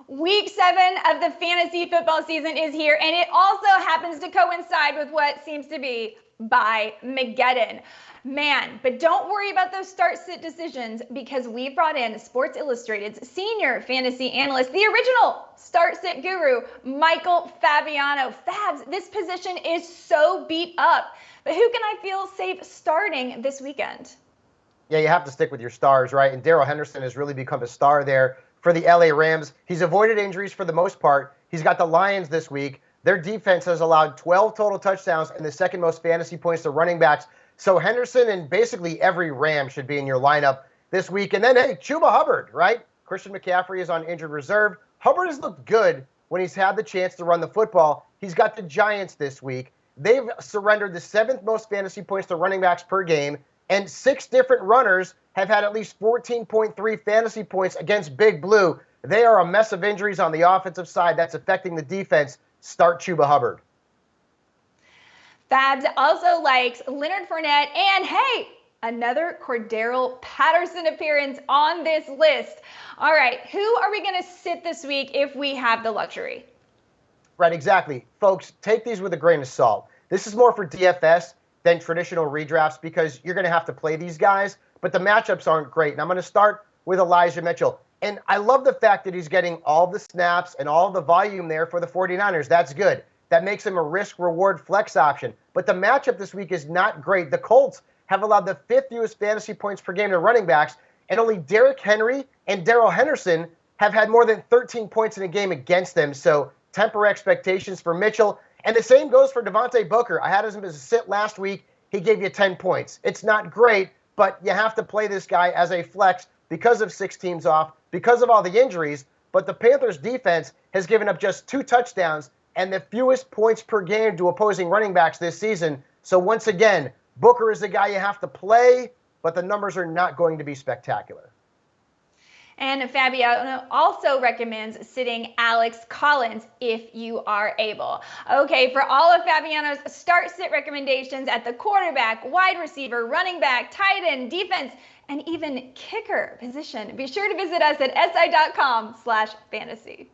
Week 7 of the fantasy football season is here, and it also happens to coincide with what seems to be by-Mageddon. Man, but don't worry about those start-sit decisions because we brought in Sports Illustrated's senior fantasy analyst, the original start-sit guru, Michael Fabiano. Fabs, this position is so beat up, but who can I feel safe starting this weekend? Yeah, you have to stick with your stars, right? And Darrell Henderson has really become a star there for the LA Rams. He's avoided injuries for the most part. He's got the Lions this week. Their defense has allowed 12 total touchdowns and the second most fantasy points to running backs. So Henderson and basically every Ram should be in your lineup this week. And then, hey, CHUBA Hubbard, right? Christian McCaffrey is on injured reserve. Hubbard has looked good when he's had the chance to run the football. He's got the Giants this week. They've surrendered the 7th most fantasy points to running backs per game, and 6 different runners have had at least 14.3 fantasy points against Big Blue. They are a mess of injuries on the offensive side that's affecting the defense. Start CHUBA Hubbard. Fabs also likes Leonard Fournette and, hey, another Cordarrelle Patterson appearance on this list. All right, who are we going to sit this week if we have the luxury? Right, exactly. Folks, take these with a grain of salt. This is more for DFS than traditional redrafts because you're going to have to play these guys, but the matchups aren't great. And I'm going to start with Elijah Mitchell. And I love the fact that he's getting all the snaps and all the volume there for the 49ers. That's good. That makes him a risk-reward flex option. But the matchup this week is not great. The Colts have allowed the 5th fewest fantasy points per game to running backs, and only Derrick Henry and Darrell Henderson have had more than 13 points in a game against them. So temper expectations for Mitchell. And the same goes for Devontae Booker. I had him as a sit last week. He gave you 10 points. It's not great, but you have to play this guy as a flex because of 6 teams off, because of all the injuries. But the Panthers' defense has given up just 2 touchdowns and the fewest points per game to opposing running backs this season. So once again, Booker is the guy you have to play, but the numbers are not going to be spectacular. And Fabiano also recommends sitting Alex Collins if you are able. Okay, for all of Fabiano's start-sit recommendations at the quarterback, wide receiver, running back, tight end, defense, and even kicker position, be sure to visit us at si.com/fantasy.